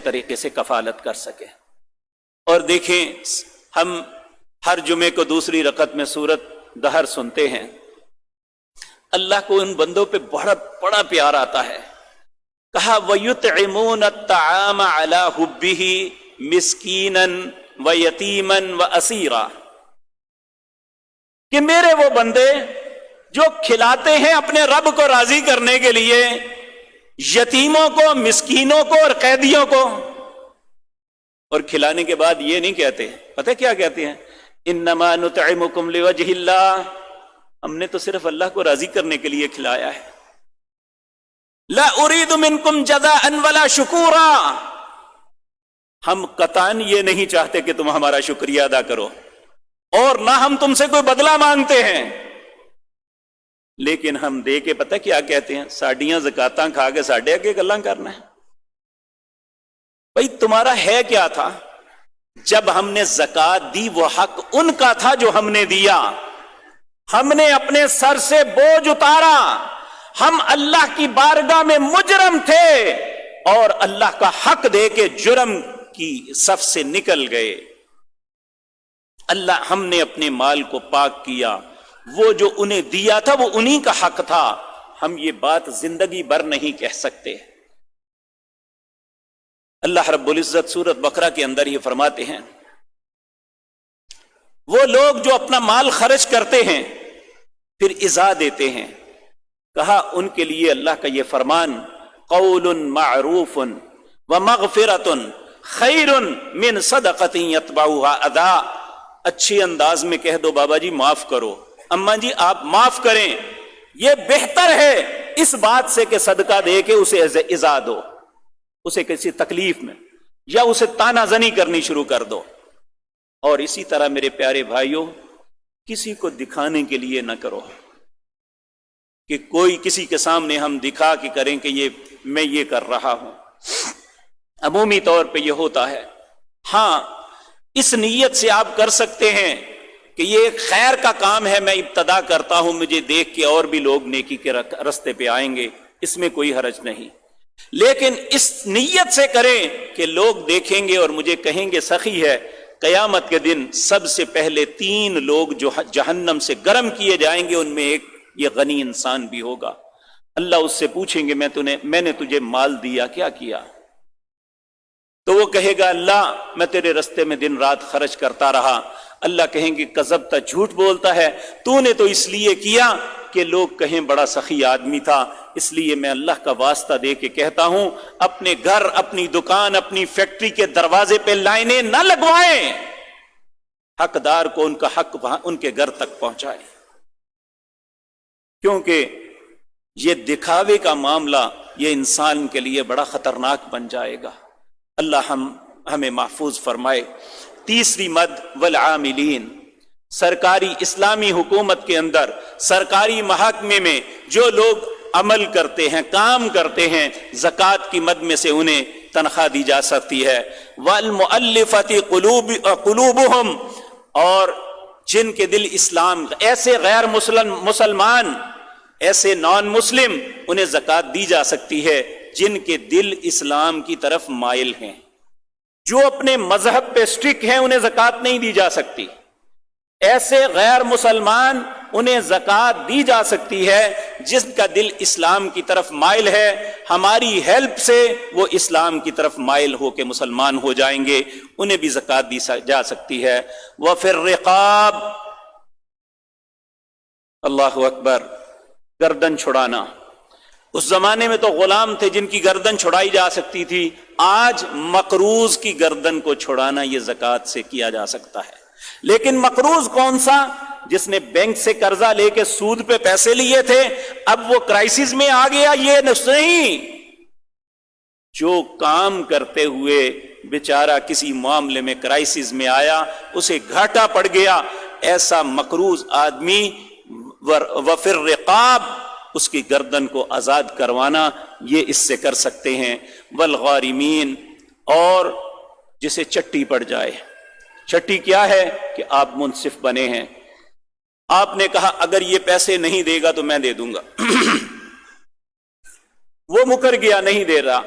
طریقے سے کفالت کر سکے۔ اور دیکھیں، ہم ہر جمعے کو دوسری رکعت میں سورت دہر سنتے ہیں، اللہ کو ان بندوں پہ بڑا پیار آتا ہے۔ کہا وَيُطْعِمُونَ الطَّعَامَ عَلَى حُبِّهِ مِسْكِينًا وَيَتِيمًا وَأَسِيرًا، کہ میرے وہ بندے جو کھلاتے ہیں اپنے رب کو راضی کرنے کے لیے یتیموں کو، مسکینوں کو اور قیدیوں کو، اور کھلانے کے بعد یہ نہیں کہتے، پتہ کیا کہتے ہیں؟ انما نطعمکم لوجہ اللہ، ہم نے تو صرف اللہ کو راضی کرنے کے لیے کھلایا ہے۔ لا ارید منکم جزاء ولا شکورا، ہم قطعاً یہ نہیں چاہتے کہ تم ہمارا شکریہ ادا کرو، اور نہ ہم تم سے کوئی بدلہ مانگتے ہیں، لیکن ہم دے کے پتہ کیا کہتے ہیں؟ ساڈیاں زکاتاں کھا کے ساڈے اگے گلاں کرنا ہے۔ بھئی تمہارا ہے کیا تھا؟ جب ہم نے زکات دی وہ حق ان کا تھا جو ہم نے دیا، ہم نے اپنے سر سے بوجھ اتارا، ہم اللہ کی بارگاہ میں مجرم تھے اور اللہ کا حق دے کے جرم کی صف سے نکل گئے۔ اللہ ہم نے اپنے مال کو پاک کیا، وہ جو انہیں دیا تھا وہ انہی کا حق تھا، ہم یہ بات زندگی بھر نہیں کہہ سکتے۔ اللہ رب العزت سورۃ بقرہ کے اندر یہ فرماتے ہیں، وہ لوگ جو اپنا مال خرچ کرتے ہیں پھر ایذا دیتے ہیں، کہا ان کے لیے اللہ کا یہ فرمان قول معروف ومغفرۃ خیر من صدقۃ یتبعها اذى، اچھے انداز میں کہہ دو بابا جی معاف کرو، اماں جی آپ معاف کریں، یہ بہتر ہے اس بات سے کہ صدقہ دے کے اسے ایذا دو، اسے کسی تکلیف میں یا اسے تانا زنی کرنی شروع کر دو۔ اور اسی طرح میرے پیارے بھائیوں، کسی کو دکھانے کے لیے نہ کرو کہ کوئی کسی کے سامنے ہم دکھا کے کریں کہ میں یہ کر رہا ہوں۔ عمومی طور پہ یہ ہوتا ہے، ہاں اس نیت سے آپ کر سکتے ہیں کہ یہ ایک خیر کا کام ہے، میں ابتدا کرتا ہوں، مجھے دیکھ کے اور بھی لوگ نیکی کے رستے پہ آئیں گے، اس میں کوئی حرج نہیں، لیکن اس نیت سے کریں کہ لوگ دیکھیں گے اور مجھے کہیں گے سخی ہے۔ قیامت کے دن سب سے پہلے 3 لوگ جو جہنم سے گرم کیے جائیں گے، ان میں ایک یہ غنی انسان بھی ہوگا۔ اللہ اس سے پوچھیں گے میں نے تجھے مال دیا، کیا کیا؟ تو وہ کہے گا اللہ میں تیرے رستے میں دن رات خرچ کرتا رہا۔ اللہ کہیں گے کذبتا، جھوٹ بولتا ہے، تو نے تو اس لیے کیا کہ لوگ کہیں بڑا سخی آدمی تھا، اس لیے میں اللہ کا واسطہ دے کے کہتا ہوں اپنے گھر، اپنی دکان، اپنی فیکٹری کے دروازے پہ لائنیں نہ لگوائیں، حقدار کو ان کا حق وہاں ان کے گھر تک پہنچائیں، کیونکہ یہ دکھاوے کا معاملہ یہ انسان کے لیے بڑا خطرناک بن جائے گا۔ اللہ ہمیں محفوظ فرمائے۔ تیسری مد والعاملین، سرکاری اسلامی حکومت کے اندر، سرکاری محکمے میں جو لوگ عمل کرتے ہیں، کام کرتے ہیں، زکوٰۃ کی مد میں سے انہیں تنخواہ دی جا سکتی ہے۔ وَالْمُؤَلِّفَةِ قُلُوبُهُمْ، اور جن کے دل اسلام، ایسے غیر مسلمان، ایسے نان مسلم، انہیں زکوٰۃ دی جا سکتی ہے جن کے دل اسلام کی طرف مائل ہیں۔ جو اپنے مذہب پہ سٹرک ہیں انہیں زکوٰۃ نہیں دی جا سکتی، ایسے غیر مسلمان انہیں زکوٰۃ دی جا سکتی ہے جس کا دل اسلام کی طرف مائل ہے، ہماری ہیلپ سے وہ اسلام کی طرف مائل ہو کے مسلمان ہو جائیں گے، انہیں بھی زکوٰۃ دی جا سکتی ہے۔ وفی الرقاب، اللہ اکبر، گردن چھڑانا۔ اس زمانے میں تو غلام تھے جن کی گردن چھڑائی جا سکتی تھی، آج مقروض کی گردن کو چھڑانا یہ زکوٰۃ سے کیا جا سکتا ہے۔ لیکن مقروض کون سا؟ جس نے بینک سے قرضہ لے کے سود پہ پیسے لیے تھے، اب وہ کرائسس میں آ گیا، یہ نہیں، جو کام کرتے ہوئے بیچارہ کسی معاملے میں کرائسس میں آیا، اسے گھاٹا پڑ گیا، ایسا مقروض آدمی وفی الرقاب، اس کی گردن کو آزاد کروانا، یہ اس سے کر سکتے ہیں۔ والغارمین، اور جسے چٹی پڑ جائے۔ چٹی کیا ہے؟ کہ آپ منصف بنے ہیں، آپ نے کہا اگر یہ پیسے نہیں دے گا تو میں دے دوں گا، وہ مکر گیا، نہیں دے رہا،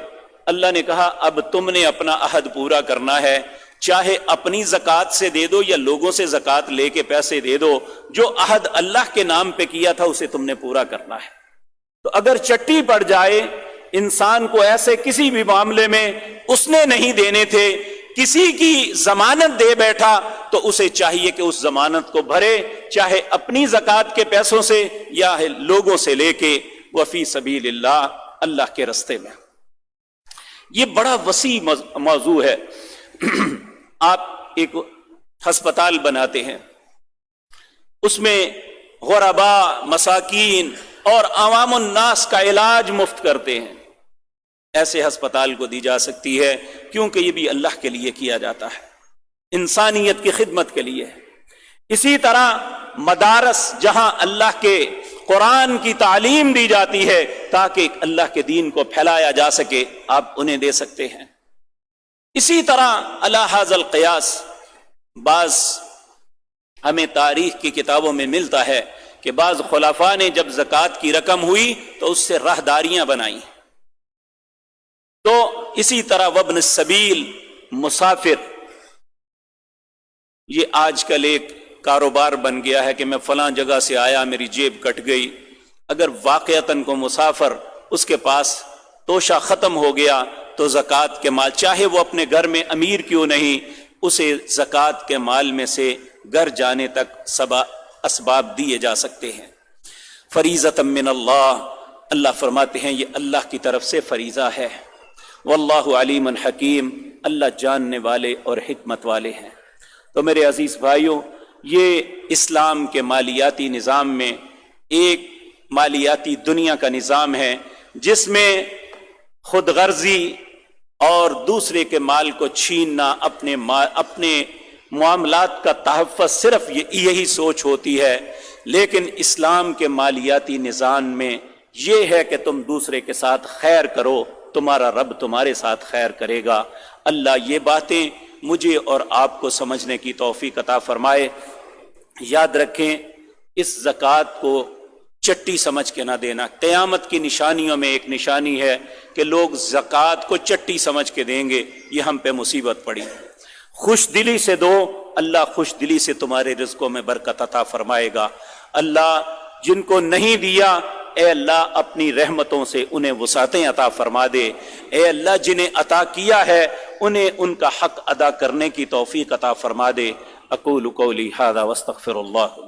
اللہ نے کہا اب تم نے اپنا عہد پورا کرنا ہے، چاہے اپنی زکوٰۃ سے دے دو یا لوگوں سے زکوٰۃ لے کے پیسے دے دو، جو عہد اللہ کے نام پہ کیا تھا اسے تم نے پورا کرنا ہے۔ تو اگر چٹی پڑ جائے انسان کو ایسے کسی بھی معاملے میں اس نے نہیں دینے تھے، کسی کی ضمانت دے بیٹھا، تو اسے چاہیے کہ اس ضمانت کو بھرے، چاہے اپنی زکوٰۃ کے پیسوں سے یا لوگوں سے لے کے، وفی سبیل اللہ، اللہ کے رستے میں۔ یہ بڑا وسیع موضوع ہے۔ آپ ایک ہسپتال بناتے ہیں، اس میں غرباء، مساکین اور عوام الناس کا علاج مفت کرتے ہیں، ایسے ہسپتال کو دی جا سکتی ہے، کیونکہ یہ بھی اللہ کے لیے کیا جاتا ہے، انسانیت کی خدمت کے لیے۔ اسی طرح مدارس، جہاں اللہ کے قرآن کی تعلیم دی جاتی ہے تاکہ اللہ کے دین کو پھیلایا جا سکے، آپ انہیں دے سکتے ہیں۔ اسی طرح علی ھذا القیاس، بعض ہمیں تاریخ کی کتابوں میں ملتا ہے کہ بعض خلفاء نے جب زکوٰۃ کی رقم ہوئی تو اس سے راہداریاں بنائیں۔ تو اسی طرح وابن السبیل، مسافر، یہ آج کل ایک کاروبار بن گیا ہے کہ میں فلاں جگہ سے آیا، میری جیب کٹ گئی۔ اگر واقعتاً کو مسافر، اس کے پاس توشہ ختم ہو گیا تو زکوٰۃ کے مال، چاہے وہ اپنے گھر میں امیر کیوں نہیں، اسے زکوٰۃ کے مال میں سے گھر جانے تک اسباب دیے جا سکتے ہیں۔ فریضۃ من اللہ، اللہ فرماتے ہیں یہ اللہ کی طرف سے فریضہ ہے۔ واللہ علیم حکیم، اللہ جاننے والے اور حکمت والے ہیں۔ تو میرے عزیز بھائیوں، یہ اسلام کے مالیاتی نظام میں ایک مالیاتی دنیا کا نظام ہے جس میں خود غرضی اور دوسرے کے مال کو چھیننا، اپنے معاملات کا تحفظ، صرف یہی سوچ ہوتی ہے۔ لیکن اسلام کے مالیاتی نظام میں یہ ہے کہ تم دوسرے کے ساتھ خیر کرو، تمہارا رب تمہارے ساتھ خیر کرے گا۔ اللہ یہ باتیں مجھے اور آپ کو سمجھنے کی توفیق عطا فرمائے۔ یاد رکھیں، اس زکوٰۃ کو چٹی سمجھ کے نہ دینا۔ قیامت کی نشانیوں میں ایک نشانی ہے کہ لوگ زکوٰۃ کو چٹی سمجھ کے دیں گے، یہ ہم پہ مصیبت پڑی۔ خوش دلی سے دو، اللہ خوش دلی سے تمہارے رزقوں میں برکت عطا فرمائے گا۔ اللہ جن کو نہیں دیا، اے اللہ اپنی رحمتوں سے انہیں وسعتیں عطا فرما دے۔ اے اللہ جنہیں عطا کیا ہے انہیں ان کا حق ادا کرنے کی توفیق عطا فرما دے۔ اقول قولی ھذا واستغفر اللہ۔